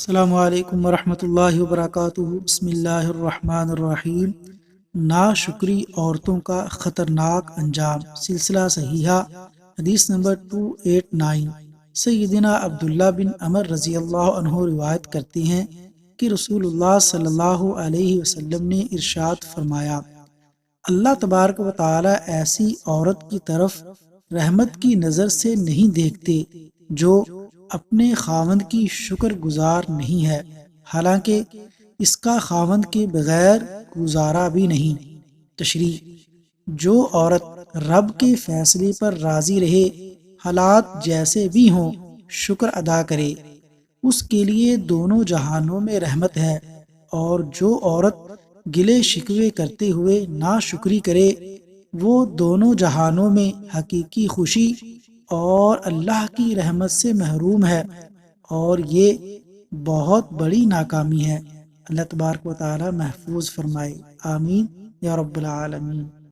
السلام علیکم ورحمۃ اللہ وبرکاتہ۔ بسم اللہ الرحمن الرحیم۔ ناشکری عورتوں کا خطرناک انجام، سلسلہ صحیحہ، حدیث نمبر 289۔ سیدنا عبداللہ بن عمر رضی اللہ عنہ روایت کرتے ہیں کہ رسول اللہ صلی اللہ علیہ وسلم نے ارشاد فرمایا، اللہ تبارک و تعالی ایسی عورت کی طرف رحمت کی نظر سے نہیں دیکھتے جو اپنے خاوند کی شکر گزار نہیں ہے، حالانکہ اس کا خاوند کے بغیر گزارا بھی نہیں۔ تشریح: جو عورت رب کے فیصلے پر راضی رہے، حالات جیسے بھی ہوں، شکر ادا کرے، اس کے لیے دونوں جہانوں میں رحمت ہے، اور جو عورت گلے شکوے کرتے ہوئے ناشکری کرے، وہ دونوں جہانوں میں حقیقی خوشی اور اللہ کی رحمت سے محروم ہے، اور یہ بہت بڑی ناکامی ہے۔ اللہ تبارک و تعالی محفوظ فرمائے، آمین یا رب العالمین۔